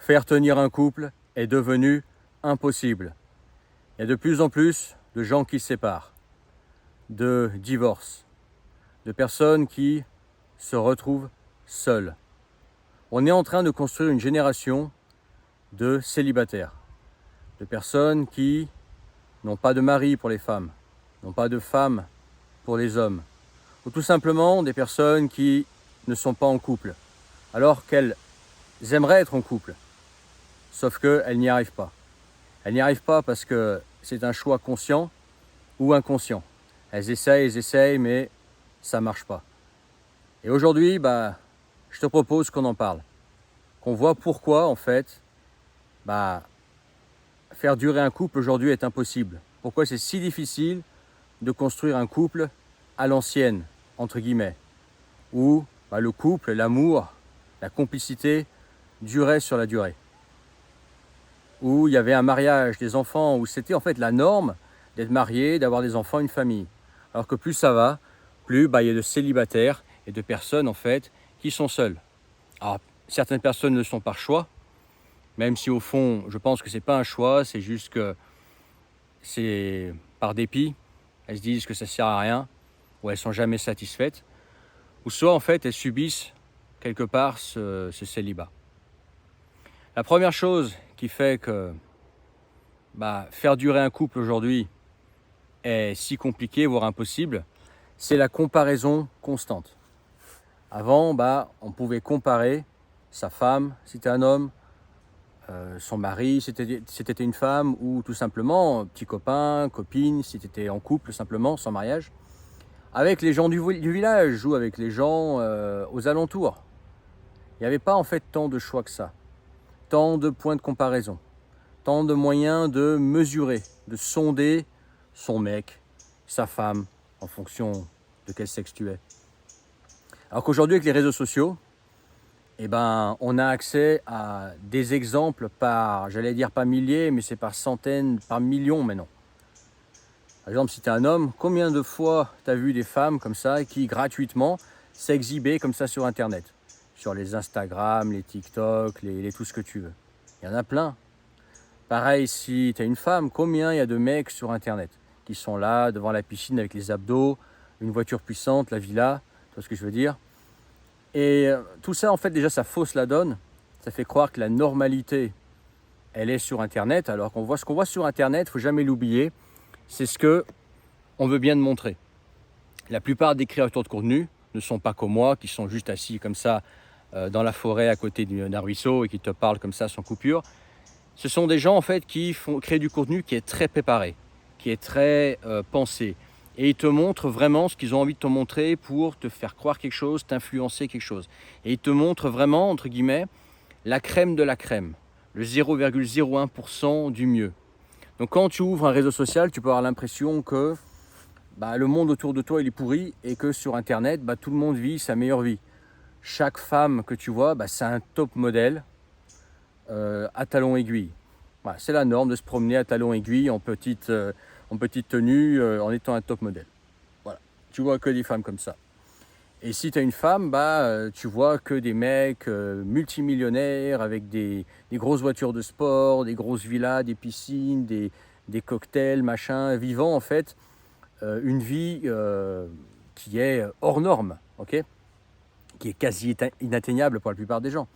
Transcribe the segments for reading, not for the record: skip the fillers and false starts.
faire tenir un couple est devenu impossible. Il y a de plus en plus de gens qui se séparent, de divorces, de personnes qui se retrouvent seules. On est en train de construire une génération de célibataires, de personnes qui n'ont pas de mari pour les femmes, n'ont pas de femmes pour les hommes, ou tout simplement des personnes qui ne sont pas en couple, alors qu'elles aimeraient être en couple, sauf qu'elles n'y arrivent pas. Elles n'y arrivent pas parce que c'est un choix conscient ou inconscient. Elles essayent, mais ça ne marche pas. Et aujourd'hui, je te propose qu'on en parle, qu'on voit pourquoi, en fait, faire durer un couple aujourd'hui est impossible. Pourquoi c'est si difficile de construire un couple à l'ancienne, entre guillemets, où le couple, l'amour, la complicité durait sur la durée. Où il y avait un mariage, des enfants, où c'était en fait la norme d'être marié, d'avoir des enfants, une famille. Alors que plus ça va, plus il y a de célibataires et de personnes en fait qui sont seules. Alors certaines personnes le sont par choix, même si au fond je pense que c'est pas un choix, c'est juste que c'est par dépit. Elles se disent que ça sert à rien, ou elles sont jamais satisfaites, ou soit en fait elles subissent quelque part ce célibat. La première chose qui fait que faire durer un couple aujourd'hui est si compliqué, voire impossible, c'est la comparaison constante. Avant, on pouvait comparer sa femme, si c'était un homme, son mari, si c'était une femme, ou tout simplement petit copain, copine, si tu étais en couple simplement, sans mariage, avec les gens du village ou avec les gens aux alentours. Il n'y avait pas en fait tant de choix que ça, tant de points de comparaison, tant de moyens de mesurer, de sonder son mec, sa femme, en fonction de quel sexe tu es. Alors qu'aujourd'hui, avec les réseaux sociaux, on a accès à des exemples par, j'allais dire pas milliers, mais c'est par centaines, par millions maintenant. Par exemple, si tu es un homme, combien de fois tu as vu des femmes comme ça qui gratuitement s'exhibaient comme ça sur Internet, sur les Instagram, les TikTok, les tout ce que tu veux. Il y en a plein. Pareil, si tu es une femme, combien il y a de mecs sur Internet qui sont là devant la piscine avec les abdos, une voiture puissante, la villa, tu vois ce que je veux dire. Et tout ça, en fait, déjà, ça fausse la donne. Ça fait croire que la normalité, elle est sur Internet, alors qu'on voit ce qu'on voit sur Internet, il ne faut jamais l'oublier, c'est ce qu'on veut bien te montrer. La plupart des créateurs de contenu ne sont pas comme moi, qui sont juste assis comme ça dans la forêt à côté d'un ruisseau et qui te parlent comme ça sans coupure. Ce sont des gens en fait qui créent du contenu qui est très préparé, qui est très pensé. Et ils te montrent vraiment ce qu'ils ont envie de te montrer pour te faire croire quelque chose, t'influencer quelque chose. Et ils te montrent vraiment, entre guillemets, la crème de la crème, le 0,01% du mieux. Donc quand tu ouvres un réseau social, tu peux avoir l'impression que le monde autour de toi il est pourri et que sur Internet, tout le monde vit sa meilleure vie. Chaque femme que tu vois, c'est un top modèle à talons aiguilles. Voilà, c'est la norme de se promener à talons aiguilles en petite tenue, en étant un top modèle. Voilà, tu vois que des femmes comme ça. Et si tu as une femme, tu vois que des mecs multimillionnaires avec des grosses voitures de sport, des grosses villas, des piscines, des cocktails, machin, vivant en fait une vie qui est hors norme, ok, qui est quasi inatteignable pour la plupart des gens.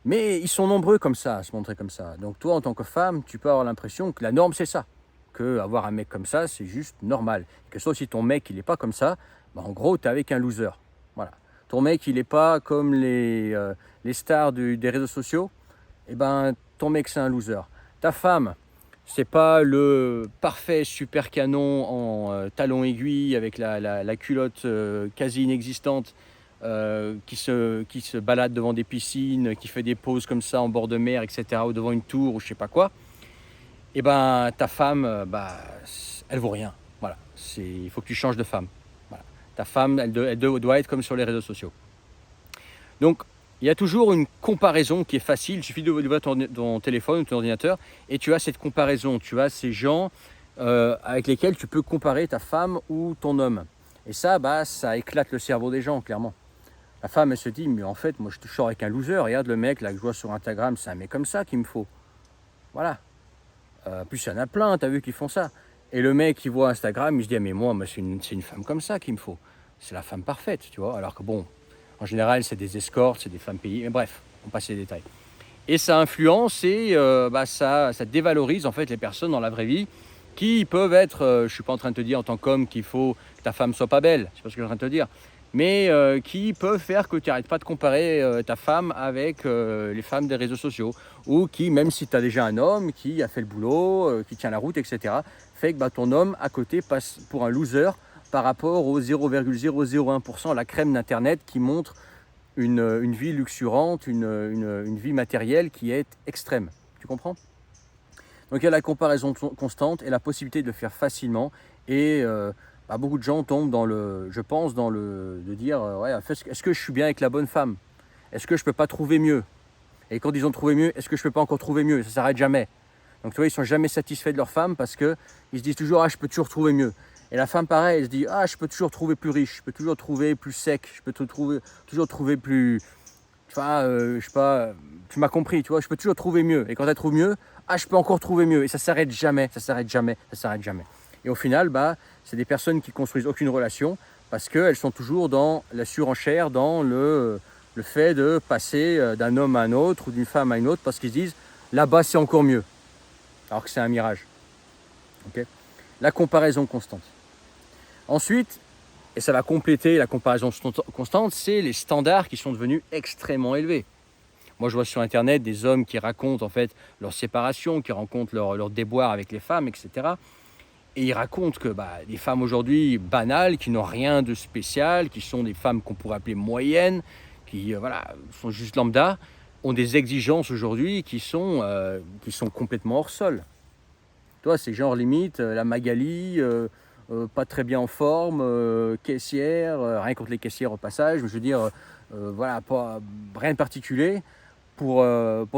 Mais ils sont nombreux comme ça, à se montrer comme ça. Donc toi, en tant que femme, tu peux avoir l'impression que la norme, c'est ça. Qu'avoir un mec comme ça, c'est juste normal. Que sauf si ton mec, il n'est pas comme ça, en gros, tu es avec un loser. Voilà. Ton mec, il n'est pas comme les stars des réseaux sociaux, ton mec, c'est un loser. Ta femme, c'est pas le parfait super canon en talons aiguilles avec la culotte quasi inexistante, qui se balade devant des piscines, qui fait des pauses comme ça en bord de mer, etc., ou devant une tour, ou je sais pas quoi, ta femme, elle vaut rien. Voilà, il faut que tu changes de femme. Voilà. Ta femme, elle doit être comme sur les réseaux sociaux. Donc, il y a toujours une comparaison qui est facile. Il suffit de voir ton téléphone ou ton ordinateur, et tu as cette comparaison. Tu as ces gens avec lesquels tu peux comparer ta femme ou ton homme. Et ça, ça éclate le cerveau des gens, clairement. La femme, elle se dit, mais en fait, moi, je sors avec un loser. Regarde le mec là que je vois sur Instagram, c'est un mec comme ça qu'il me faut. Voilà. En plus, il y en a plein, t'as vu, qui font ça. Et le mec qui voit Instagram, il se dit, ah, mais moi c'est une femme comme ça qu'il me faut. C'est la femme parfaite, tu vois. Alors que bon, en général, c'est des escortes, c'est des femmes payées. Mais bref, on passe les détails. Et ça influence et ça dévalorise en fait les personnes dans la vraie vie qui peuvent être, je ne suis pas en train de te dire en tant qu'homme qu'il faut que ta femme soit pas belle, c'est pas ce que je suis en train de te dire, mais qui peuvent faire que tu n'arrêtes pas de comparer ta femme avec les femmes des réseaux sociaux, ou qui, même si tu as déjà un homme qui a fait le boulot, qui tient la route, etc., fait que ton homme à côté passe pour un loser par rapport au 0,001%, la crème d'Internet qui montre une vie luxuriante, une vie matérielle qui est extrême. Tu comprends? Donc il y a la comparaison constante et la possibilité de le faire facilement. Et beaucoup de gens tombent dans je pense, de dire ouais, est-ce que je suis bien avec la bonne femme? Est-ce que je ne peux pas trouver mieux? Et quand ils ont trouvé mieux, est-ce que je ne peux pas encore trouver mieux? Ça ne s'arrête jamais. Donc tu vois, ils ne sont jamais satisfaits de leur femme parce qu'ils se disent toujours, ah, je peux toujours trouver mieux. Et la femme, pareil, elle se dit, ah, je peux toujours trouver plus riche, je peux toujours trouver plus sec, je peux toujours trouver plus... Enfin, je sais pas, tu m'as compris, tu vois, je peux toujours trouver mieux. Et quand elle trouve mieux, ah, je peux encore trouver mieux. Et ça s'arrête jamais, ça s'arrête jamais, ça s'arrête jamais. Et au final, c'est des personnes qui construisent aucune relation parce qu'elles sont toujours dans la surenchère, dans le fait de passer d'un homme à un autre ou d'une femme à une autre parce qu'ils se disent, là-bas, c'est encore mieux. Alors que c'est un mirage. Okay, la comparaison constante. Ensuite, et ça va compléter la comparaison constante, c'est les standards qui sont devenus extrêmement élevés. Moi, je vois sur Internet des hommes qui racontent en fait leur séparation, qui racontent leur déboire avec les femmes, etc. Et ils racontent que des femmes aujourd'hui banales, qui n'ont rien de spécial, qui sont des femmes qu'on pourrait appeler moyennes, qui sont juste lambda, ont des exigences aujourd'hui qui sont complètement hors sol. Toi, c'est genre limite la Magali, pas très bien en forme, caissière, rien contre les caissières au passage, mais je veux dire, pas rien de particulier. Pour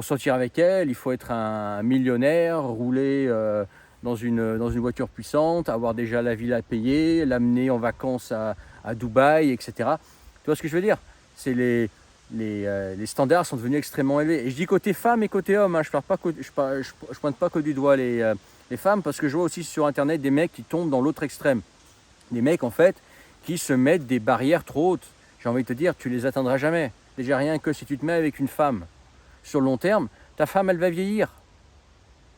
sortir avec elle, il faut être un millionnaire, rouler dans une voiture puissante, avoir déjà la villa payée, l'amener en vacances à Dubaï, etc. Tu vois ce que je veux dire? C'est les standards sont devenus extrêmement élevés. Et je dis côté femme et côté homme, hein, je pointe pas que du doigt les femmes, parce que je vois aussi sur Internet des mecs qui tombent dans l'autre extrême. Des mecs, en fait, qui se mettent des barrières trop hautes. J'ai envie de te dire, tu les atteindras jamais. Déjà rien que si tu te mets avec une femme, sur le long terme, ta femme, elle va vieillir.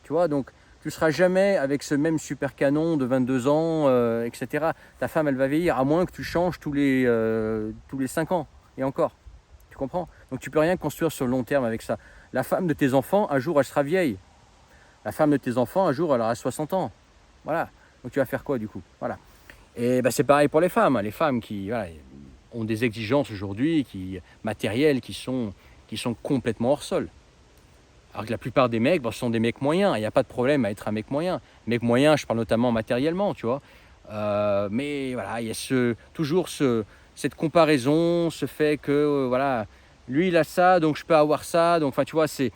Tu vois, donc tu ne seras jamais avec ce même super canon de 22 ans, etc. Ta femme, elle va vieillir, à moins que tu changes tous les 5 ans, et encore. Tu comprends? Donc tu ne peux rien construire sur le long terme avec ça. La femme de tes enfants, un jour, elle sera vieille. La femme de tes enfants, un jour, elle aura 60 ans. Voilà. Donc tu vas faire quoi du coup? Voilà. Et c'est pareil pour les femmes. Les femmes qui ont des exigences aujourd'hui matérielles qui sont complètement hors sol. Alors que la plupart des mecs, ce sont des mecs moyens. Il n'y a pas de problème à être un mec moyen. Mec moyen, je parle notamment matériellement, tu vois. Mais voilà, il y a toujours cette comparaison, ce fait que lui il a ça, donc je peux avoir ça. Donc tu vois, c'est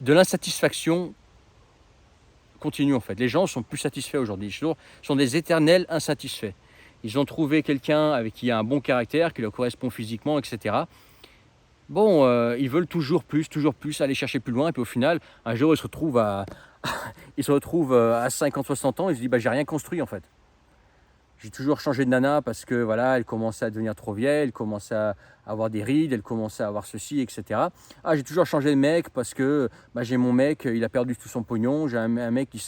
de l'insatisfaction continue en fait. Les gens sont plus satisfaits aujourd'hui. Ils sont des éternels insatisfaits. Ils ont trouvé quelqu'un avec qui il a un bon caractère, qui leur correspond physiquement, etc. Bon, ils veulent toujours plus, aller chercher plus loin. Et puis au final, un jour, ils se retrouvent à 50-60 ans. Ils se disent, j'ai rien construit en fait. J'ai toujours changé de nana parce que elle commençait à devenir trop vieille, elle commençait à avoir des rides, elle commençait à avoir ceci, etc. Ah, j'ai toujours changé de mec parce que j'ai mon mec, il a perdu tout son pognon. J'ai un mec il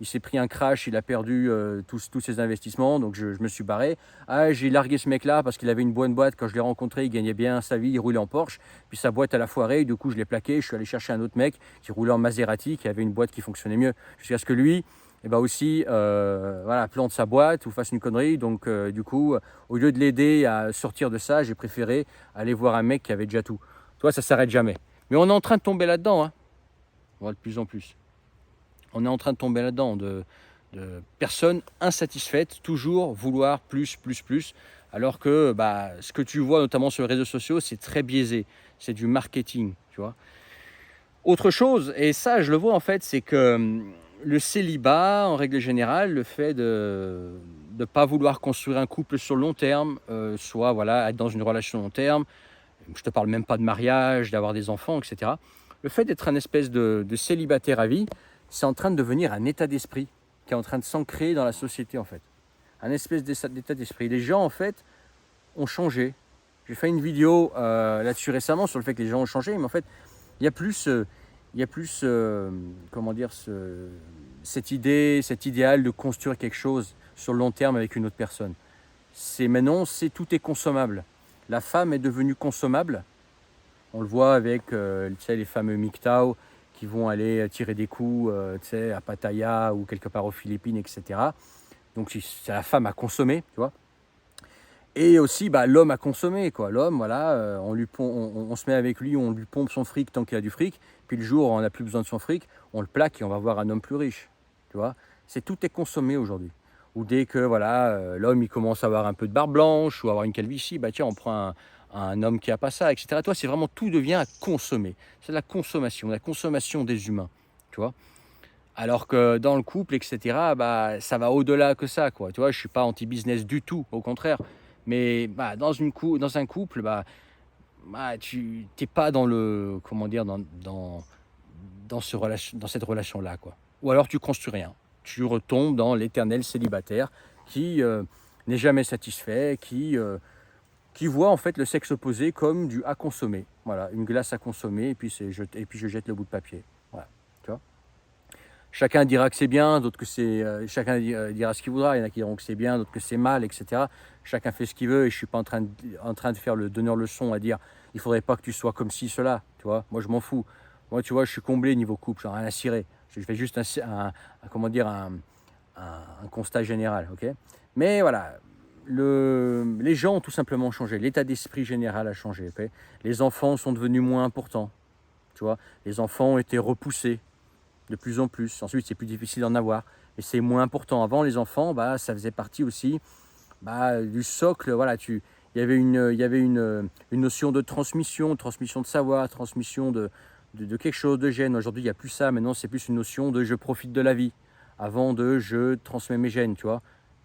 s'est pris un crash, il a perdu tous ses investissements, donc je me suis barré. Ah, j'ai largué ce mec-là parce qu'il avait une bonne boîte. Quand je l'ai rencontré, il gagnait bien sa vie, il roulait en Porsche. Puis sa boîte, elle a foiré, du coup je l'ai plaqué. Je suis allé chercher un autre mec qui roulait en Maserati, qui avait une boîte qui fonctionnait mieux. Jusqu'à ce que lui, aussi plante sa boîte ou fasse une connerie. Donc du coup, au lieu de l'aider à sortir de ça, j'ai préféré aller voir un mec qui avait déjà tout. Toi, ça s'arrête jamais. Mais on est en train de tomber là-dedans, hein. On voit de plus en plus. On est en train de tomber là-dedans, de personnes insatisfaites, toujours vouloir plus, alors que ce que tu vois notamment sur les réseaux sociaux, c'est très biaisé. C'est du marketing, tu vois. Autre chose, et ça je le vois en fait, c'est que le célibat, en règle générale, le fait ne pas vouloir construire un couple sur le long terme, soit voilà, être dans une relation long terme. Je ne te parle même pas de mariage, d'avoir des enfants, etc. Le fait d'être un espèce de célibataire à vie, c'est en train de devenir un état d'esprit qui est en train de s'ancrer dans la société en fait. Un espèce d'état d'esprit. Les gens en fait ont changé. J'ai fait une vidéo là-dessus récemment sur le fait que les gens ont changé, mais en fait, il y a plus, comment dire, cette idée, cet idéal de construire quelque chose sur le long terme avec une autre personne. Maintenant, tout est consommable. La femme est devenue consommable. On le voit avec les fameux MGTOW qui vont aller tirer des coups à Pattaya ou quelque part aux Philippines, etc. Donc c'est la femme à consommer, tu vois. Et aussi l'homme à consommer, quoi. L'homme, voilà, on se met avec lui, on lui pompe son fric tant qu'il a du fric. Puis le jour où on n'a plus besoin de son fric, on le plaque et on va voir un homme plus riche, tu vois. Tout est consommé aujourd'hui. Ou dès que voilà, l'homme il commence à avoir un peu de barbe blanche ou avoir une calvitie, tiens, on prend un homme qui n'a pas ça, etc. Toi, c'est vraiment tout devient à consommer. C'est la consommation des humains, tu vois. Alors que dans le couple, etc., ça va au-delà que ça, quoi. Tu vois, je suis pas anti-business du tout, au contraire. Mais dans un couple, tu n'es pas dans le, comment dire, dans cette relation-là, quoi. Ou alors tu construis rien. Tu retombes dans l'éternel célibataire qui n'est jamais satisfait, qui voit en fait le sexe opposé comme du à consommer. Voilà, une glace à consommer et puis je jette le bout de papier. Voilà, tu vois. Chacun dira que c'est bien, d'autres que c'est. Chacun dira ce qu'il voudra. Il y en a qui diront que c'est bien, d'autres que c'est mal, etc. Chacun fait ce qu'il veut et je suis pas en train de faire le donneur leçon à dire il faudrait pas que tu sois comme ci, cela. Tu vois, moi je m'en fous. Moi, tu vois, je suis comblé niveau couple, j'en ai rien à cirer. Je fais juste un constat général, ok. Mais voilà, les gens ont tout simplement changé. L'état d'esprit général a changé. Okay. Les enfants sont devenus moins importants. Tu vois, les enfants ont été repoussés de plus en plus. Ensuite, c'est plus difficile d'en avoir. Et c'est moins important. Avant, les enfants, ça faisait partie aussi du socle. Voilà, il y avait une notion de transmission de savoir, transmission de quelque chose de gènes. Aujourd'hui, il n'y a plus ça. Maintenant, c'est plus une notion de je profite de la vie. Avant de je transmets mes gènes, tu vois.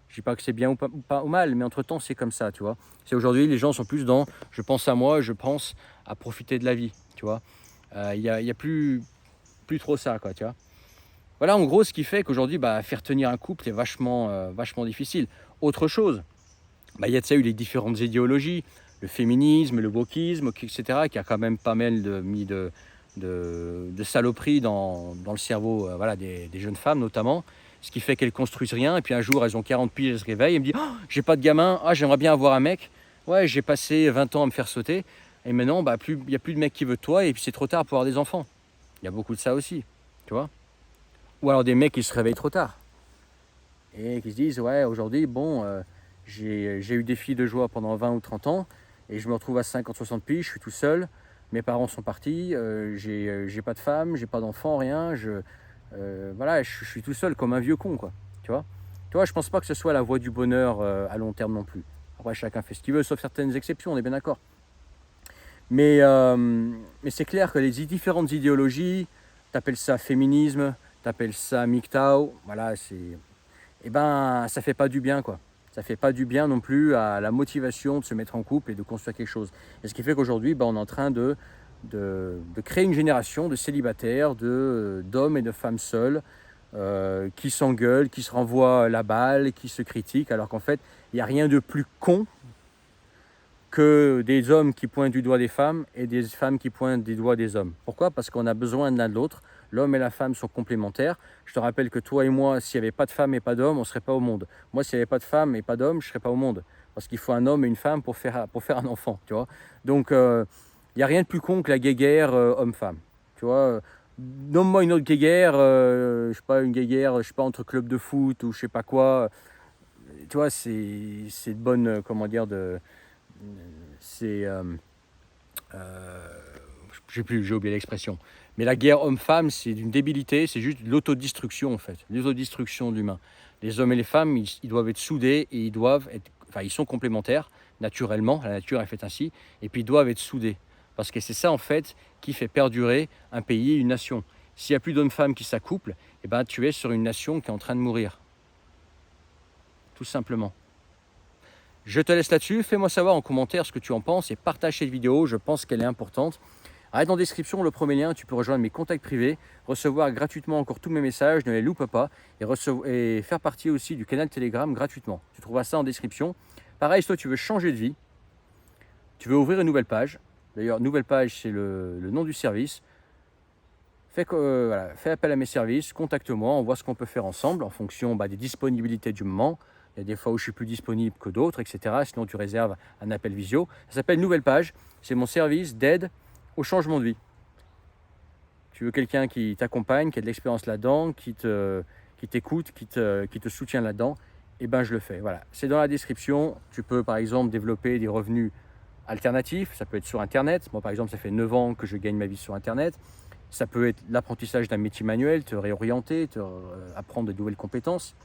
Je ne dis pas que c'est bien ou pas ou mal, mais entre-temps, c'est comme ça, tu vois. C'est aujourd'hui, les gens sont plus dans je pense à moi, je pense à profiter de la vie, tu vois. Il y a plus trop ça, quoi, tu vois. Voilà, en gros, ce qui fait qu'aujourd'hui, faire tenir un couple est vachement difficile. Autre chose, il y a de ça eu les différentes idéologies, le féminisme, le wokisme, etc., qui a quand même pas mal mis de saloperies dans le cerveau des jeunes femmes notamment, ce qui fait qu'elles construisent rien, et puis un jour, elles ont 40 piges, elles se réveillent, et me disent « j'ai pas de gamin, j'aimerais bien avoir un mec, ouais, j'ai passé 20 ans à me faire sauter, et maintenant, il n'y a plus de mec qui veut de toi, et puis c'est trop tard pour avoir des enfants. » Il y a beaucoup de ça aussi, tu vois. Ou alors des mecs qui se réveillent trop tard et qui se disent ouais, aujourd'hui, j'ai eu des filles de joie pendant 20 ou 30 ans et je me retrouve à 50, 60 piges, je suis tout seul, mes parents sont partis, j'ai pas de femme, j'ai pas d'enfant, rien, je suis tout seul comme un vieux con, quoi. Tu vois, je pense pas que ce soit la voie du bonheur à long terme non plus. Après, chacun fait ce qu'il veut, sauf certaines exceptions, on est bien d'accord. Mais c'est clair que les différentes idéologies, t'appelles ça féminisme, t'appelles ça MGTOW, voilà, ça fait pas du bien, quoi. Ça fait pas du bien non plus à la motivation de se mettre en couple et de construire quelque chose. Et ce qui fait qu'aujourd'hui, on est en train de créer une génération de célibataires, d'hommes et de femmes seuls, qui s'engueulent, qui se renvoient la balle, qui se critiquent, alors qu'en fait, il n'y a rien de plus con que des hommes qui pointent du doigt des femmes et des femmes qui pointent du doigt des hommes. Pourquoi ? Parce qu'on a besoin de l'un de l'autre. L'homme et la femme sont complémentaires. Je te rappelle que toi et moi, s'il n'y avait pas de femme et pas d'homme, on ne serait pas au monde. Moi, s'il n'y avait pas de femme et pas d'homme, je ne serais pas au monde. Parce qu'il faut un homme et une femme pour faire un enfant, tu vois. Donc, il n'y a rien de plus con que la guéguerre homme-femme. Tu vois, nomme-moi une autre guéguerre, je sais pas, une guéguerre, je sais pas, entre club de foot ou je sais pas quoi. Tu vois, c'est de bonne, comment dire, c'est j'ai oublié l'expression, mais la guerre homme-femme, c'est d'une débilité, c'est juste de l'autodestruction en fait, l'autodestruction de l'humain. Les hommes et les femmes, ils doivent être soudés et ils sont complémentaires naturellement, la nature est faite ainsi, et puis ils doivent être soudés, parce que c'est ça en fait qui fait perdurer un pays, une nation. S'il n'y a plus d'hommes-femmes qui s'accouplent, tu es sur une nation qui est en train de mourir. tout simplement. Je te laisse là-dessus, fais-moi savoir en commentaire ce que tu en penses et partage cette vidéo, je pense qu'elle est importante. Arrête en description le premier lien, tu peux rejoindre mes contacts privés, recevoir gratuitement encore tous mes messages, ne les loupe pas, et faire partie aussi du canal Telegram gratuitement. Tu trouveras ça en description. Pareil, si toi tu veux changer de vie, tu veux ouvrir une nouvelle page, d'ailleurs nouvelle page c'est le nom du service, fais appel à mes services, contacte-moi, on voit ce qu'on peut faire ensemble en fonction des disponibilités du moment. Il y a des fois où je suis plus disponible que d'autres, etc. Sinon, tu réserves un appel visio. Ça s'appelle Nouvelle Page. C'est mon service d'aide au changement de vie. Tu veux quelqu'un qui t'accompagne, qui a de l'expérience là-dedans, qui t'écoute, qui te soutient là-dedans, eh ben je le fais. Voilà. C'est dans la description. Tu peux, par exemple, développer des revenus alternatifs. Ça peut être sur Internet. Moi, par exemple, ça fait 9 ans que je gagne ma vie sur Internet. Ça peut être l'apprentissage d'un métier manuel, te réorienter, apprendre de nouvelles compétences.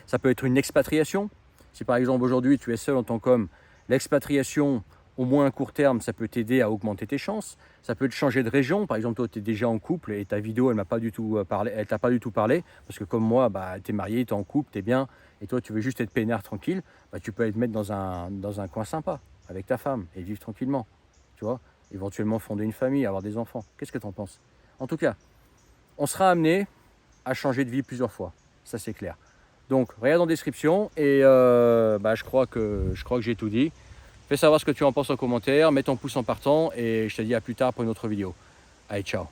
Ça peut être une expatriation. Si par exemple aujourd'hui tu es seul en tant qu'homme, l'expatriation, au moins à court terme, ça peut t'aider à augmenter tes chances. Ça peut te changer de région. Par exemple, toi tu es déjà en couple et ta vidéo elle t'a pas du tout parlé. Parce que comme moi, tu es marié, tu es en couple, tu es bien, et toi tu veux juste être peinard tranquille, tu peux aller te mettre dans un coin sympa avec ta femme et vivre tranquillement. Tu vois, éventuellement fonder une famille, avoir des enfants. Qu'est-ce que tu en penses? En tout cas, on sera amené à changer de vie plusieurs fois. Ça c'est clair. Donc, regarde en description et je crois que j'ai tout dit. Fais savoir ce que tu en penses en commentaire, mets ton pouce en partant et je te dis à plus tard pour une autre vidéo. Allez, ciao!